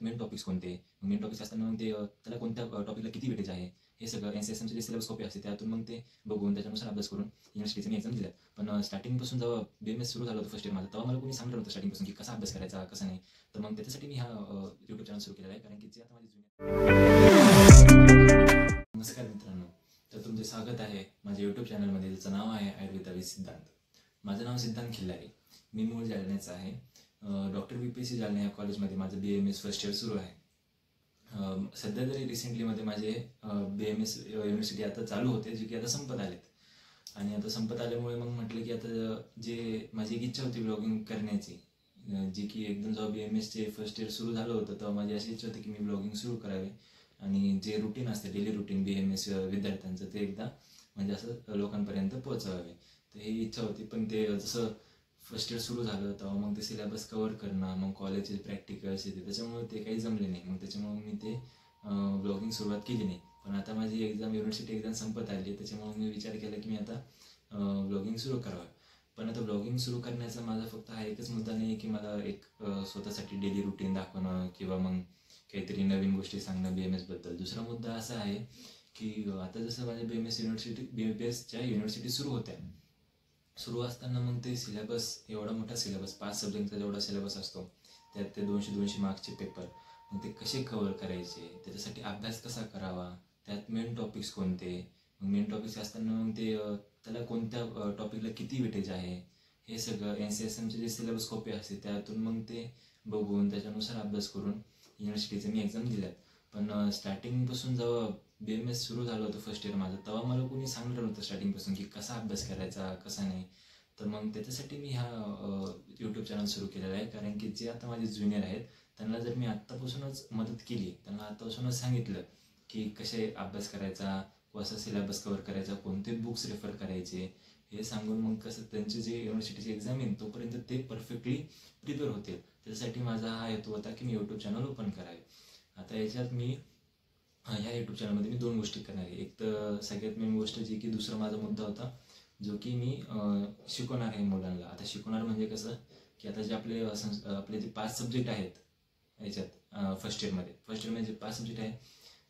त्यात main topics कोणते, main topics असताना मग ते त्याला कोणत्या टॉपिकला किती वेटेज आहे हे सगळं NCSMचे जे सिलेबस कॉपी असते त्यातून मग ते बघून त्याच्यानुसार अभ्यास करून युनिव्हर्सिटीचं मी एक्झाम दिल्या. पण स्टार्टिंगपासून जेव्हा BMS सुरू झालं होतं फर्स्ट इयर माझं, तेव्हा मला कोणी सांगितलं नव्हतं स्टार्टिंगपासून की कसा अभ्यास करायचा कसा नाही. तर मग त्याच्यासाठी मी हा यूट्यूब चॅनल सुरू केलेला आहे, कारण की जे आता माझी नमस्कार मित्रांनो, तर तुमचे स्वागत आहे माझ्या यूट्यूब चॅनलमध्ये, ज्याचं नाव आहे आयुर्वेदा विथ सिद्धांत. माझं नाव सिद्धांत खिल्लारे, मी मूळ जालन्याचं आहे. डॉक्टर BPSC जालना या कॉलेजमध्ये माझं BMS फर्स्ट इयर सुरू आहे. सध्या तरी रिसेंटलीमध्ये माझे BMS युनिव्हर्सिटी आता चालू होते, जे की आता संपत आलेत. आणि आता संपत आल्यामुळे मग म्हटलं की आता जे माझी एक इच्छा होती ब्लॉगिंग करण्याची, जी की एकदम जेव्हा BMSचे फर्स्ट इयर सुरू झालं होतं तेव्हा माझी अशी इच्छा होती की मी ब्लॉगिंग सुरू करावे आणि जे रुटीन असते डेली रुटीन BMS विद्यार्थ्यांचं ते एकदा म्हणजे असं लोकांपर्यंत पोहोचवावे. तर ही इच्छा होती. पण ते जसं फर्स्ट इयर सुरू झालं तेव्हा मग ते सिलेबस कवर करणं, मग कॉलेजचे प्रॅक्टिकल्स येते, त्याच्यामुळे ते काही जमले नाही. मग त्याच्यामुळे मी ते ब्लॉगिंग सुरुवात केली नाही. पण आता माझी युनिव्हर्सिटी एक्झाम संपत आली, त्याच्यामुळे मी विचार केला की मी आता ब्लॉगिंग सुरू करावं. पण आता ब्लॉगिंग सुरू करण्याचा माझा फक्त हा एकच मुद्दा नाही की मला एक स्वतःसाठी डेली रुटीन दाखवणं किंवा मग काहीतरी नवीन गोष्टी सांगणं BMS बद्दल. दुसरा मुद्दा असा आहे की आता जसं माझ्या BMSच्या युनिव्हर्सिटी सुरू होत्या, सुरू असताना मग ते सिलेबस एवढा मोठा सिलेबस, 5 सब्जेक्टचा जेवढा सिलेबस असतो, त्यात ते 200 मार्क्सचे पेपर, मग ते कसे कव्हर करायचे, त्याच्यासाठी अभ्यास कसा करावा, त्यात मेन टॉपिक्स कोणते, मग मेन टॉपिक्स असताना मग ते त्याला कोणत्या टॉपिकला किती वेटेज आहे हे सगळं NCSMचे जे सिलेबस कॉपी असते त्यातून मग ते बघून त्याच्यानुसार अभ्यास करून युनिव्हर्सिटीचं मी एक्झाम दिल्यात. पण स्टार्टिंगपासून जेव्हा BMS सुरू झालं होतं फर्स्ट इयर माझं, तेव्हा मला कोणी सांगितलं नव्हतं स्टार्टिंगपासून की कसा अभ्यास करायचा कसा नाही. तर मग त्याच्यासाठी मी हा यूट्यूब चॅनल सुरू केलेला आहे, कारण की जे आता माझे ज्युनियर आहेत त्यांना जर मी आत्तापासूनच मदत केली, त्यांना आत्तापासूनच सांगितलं की कसे अभ्यास करायचा, कसा सिलेबस कवर करायचा, कोणते बुक्स रेफर करायचे हे सांगून मग कसं त्यांचे जे युनिव्हर्सिटीचे एक्झाम येईल तोपर्यंत ते परफेक्टली प्रिपेअर होतील, त्याच्यासाठी माझा हा हेतू होता की मी यूट्यूब चॅनल ओपन करावे. आता याच्यात मी ह्या यूट्यूब चॅनलमध्ये मी 2 गोष्टी करणार आहे. एक तर सगळ्यात मेन गोष्ट जी की दुसरा माझा मुद्दा होता जो की मी शिकवणार आहे मुलांना. आता शिकवणार म्हणजे कसं की आता जे आपले जे 5 सब्जेक्ट आहेत याच्यात फर्स्ट इयरमध्ये जे 5 सब्जेक्ट आहेत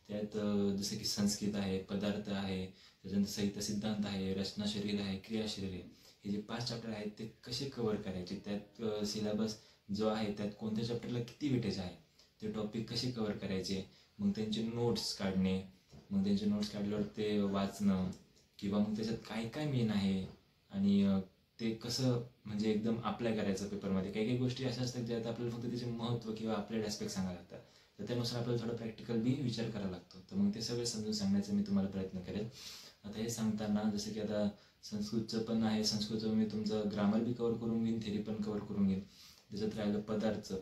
त्यात जसं की संस्कृत आहे, पदार्थ आहे, त्याच्यानंतर साहित्य सिद्धांत आहे, रचना शरीर आहे, क्रिया शरीर आहे, हे जे 5 चॅप्टर आहेत ते कसे कव्हर करायचे, त्यात सिलेबस जो आहे त्यात कोणत्या चॅप्टरला किती वेटेज आहे, ते टॉपिक कसे कव्हर करायचे, मग त्यांचे नोट्स काढणे, मग त्यांचे नोट्स काढल्यावर ते वाचणं किंवा मग त्याच्यात काय काय मेन आहे आणि ते कसं म्हणजे एकदम अप्लाय करायचं पेपरमध्ये. काही काही गोष्टी अशा असतात ज्यात आपल्याला फक्त त्याचे महत्त्व किंवा आपले ॲस्पेक्ट सांगायला लागतात, तर त्यानुसार आपल्याला थोडं प्रॅक्टिकल बी विचार करावा लागतो. तर मग ते सगळे समजून सांगण्याचा मी तुम्हाला प्रयत्न करेल. आता हे सांगताना जसं की आता संस्कृतचं पण आहे, संस्कृतचं मी तुमचं ग्रामर बी कवर करून घेईन, थेरी पण कवर करून घेईन. त्याच्यात राहिलं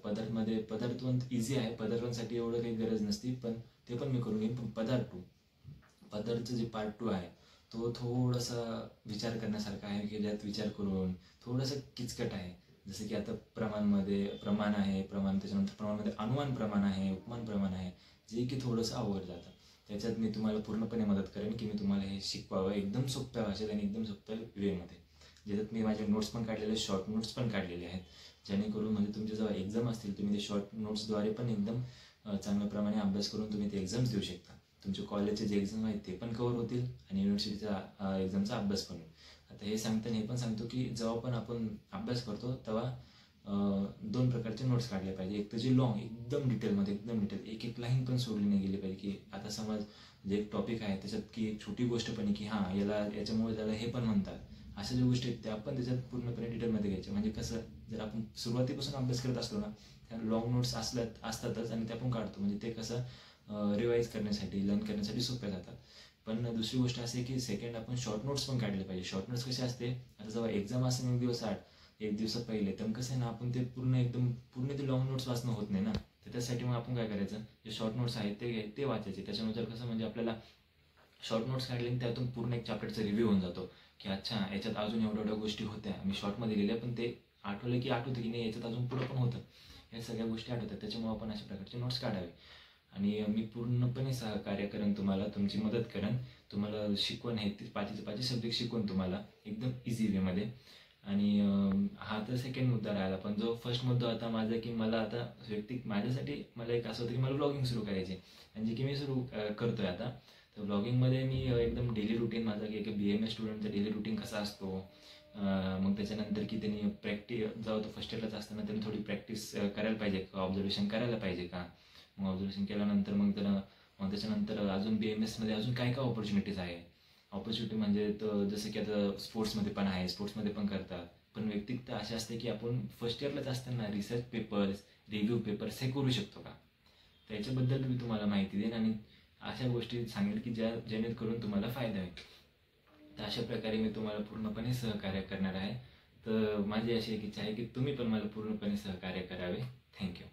पदार्थमध्ये पदार्थ 1 इझी आहे, पदार्थ 1साठी एवढं काही गरज नसती, पण ते पण मी करून घेईन. पण पदार्थचं जे पार्ट 2 आहे तो थोडासा विचार करण्यासारखा आहे, की ज्यात विचार करून थोडंसं किचकट आहे. जसं की आता प्रमाण आहे, त्याच्यानंतर प्रमाणमध्ये अनुमान प्रमाण आहे, उपमान प्रमाण आहे, जे की थोडंसं अवघड जातं. त्याच्यात मी तुम्हाला पूर्णपणे मदत करेन की मी तुम्हाला हे शिकवावं एकदम सोप्या भाषेत आणि एकदम सोप्या वेमध्ये, ज्याच्यात मी माझे नोट्स पण काढलेले, शॉर्ट नोट्स पण काढलेले आहेत, जेणेकरून म्हणजे तुमचे जेव्हा एक्झाम असतील तुम्ही ते शॉर्ट नोट्सद्वारे पण एकदम चांगल्या प्रमाणे अभ्यास करून तुम्ही ते एक्झाम्स देऊ शकता. तुमचे कॉलेजचे जे एक्झाम आहेत ते पण कवर होतील आणि युनिव्हर्सिटीचा एक्झामचा अभ्यास पण होईल. आता हे सांगताना हे पण सांगतो की जेव्हा पण आपण अभ्यास करतो तेव्हा 2 प्रकारचे नोट्स काढले पाहिजे. एक तर जे लॉंग एकदम डिटेल एक लाईन पण सोडली नाही गेली पाहिजे, की आता समज जे एक टॉपिक आहे त्याच्यात की एक छोटी गोष्ट पण आहे की हां याच्यामुळे त्याला हे पण म्हणतात, अशा ज्या गोष्टी आहेत त्या आपण त्याच्यात पूर्णपणे डिटेलमध्ये घ्यायच्या. म्हणजे कसं जर आपण सुरुवातीपासून अभ्यास करत असलो ना, त्या लॉंग नोट्स असतातच आणि त्या पण काढतो, म्हणजे ते कसं रिवाईज करण्यासाठी लर्न करण्यासाठी सोप्या जातात. पण दुसरी गोष्ट अशी की सेकंड आपण शॉर्ट नोट्स पण काढले पाहिजे. शॉर्ट नोट्स कसे असते, आता जेव्हा एक्झाम असेल एक दिवसात पहिले, तर कसं आहे ना, आपण ते पूर्ण ते लॉंग नोट्स वाचणं होत नाही ना, तर त्यासाठी मग आपण काय करायचं, जे शॉर्ट नोट्स आहेत ते वाचायचे. त्याच्यानुसार कसं म्हणजे आपल्याला शॉर्ट नोट्स काढले आणि त्यातून पूर्ण एक चॅप्टरचा रिव्ह्यू होऊन जातो की अच्छा याच्यात अजून एवढ्या गोष्टी होत्या, मी शॉर्टमध्ये लिहिल्या पण ते आठवलं की आठवतं की नाही याच्यात अजून पुढं पण होतं, या सगळ्या गोष्टी आठवतात. त्याच्यामुळे आपण अशा प्रकारचे नोट्स काढावे आणि मी पूर्णपणे सहकार्य करेन तुम्हाला, तुमची मदत करेन. तुम्हाला शिकवण आहे ती 5चे 5 सब्जेक्ट शिकवून तुम्हाला एकदम इझी वेमध्ये. आणि हा तर सेकंड मुद्दा राहिला. पण जो फर्स्ट मुद्दा होता माझा, की मला आता वैयक्तिक माझ्यासाठी मला एक असं होतं की मला ब्लॉगिंग सुरू करायची, आणि जी की मी सुरू करतोय आता. तर ब्लॉगिंगमध्ये मी एकदम डेली रुटीन माझा, की एक BMS स्टुडंटचा डेली रुटीन कसा असतो, मग त्याच्यानंतर की त्यांनी जेव्हा तो फर्स्ट इयरलाच असताना त्यांनी थोडी प्रॅक्टिस करायला पाहिजे का, ऑब्झर्वेशन करायला पाहिजे का. मग ऑब्झर्वेशन केल्यानंतर मग त्याच्यानंतर अजून BMS मध्ये अजून काय काय ऑपॉर्च्युनिटीज आहे. ऑपॉर्च्युनिटी म्हणजे तर जसं की आता स्पोर्ट्समध्ये पण आहे, स्पोर्ट्समध्ये पण करतात. पण वैयक्तिकता अशी असते की आपण फर्स्ट इयरलाच असताना रिसर्च पेपर्स, रिव्ह्यू पेपर्स हे करू शकतो का, त्याच्याबद्दल मी तुम्हाला माहिती देईन आणि अशा गोष्टी सांगेल की जेणेकरून तुम्हाला फायदा होईल. तर अशा प्रकारे मी तुम्हाला पूर्णपणे सहकार्य करणार आहे. तर माझी अशी एक इच्छा आहे की तुम्ही पण मला पूर्णपणे सहकार्य करावे. थँक्यू.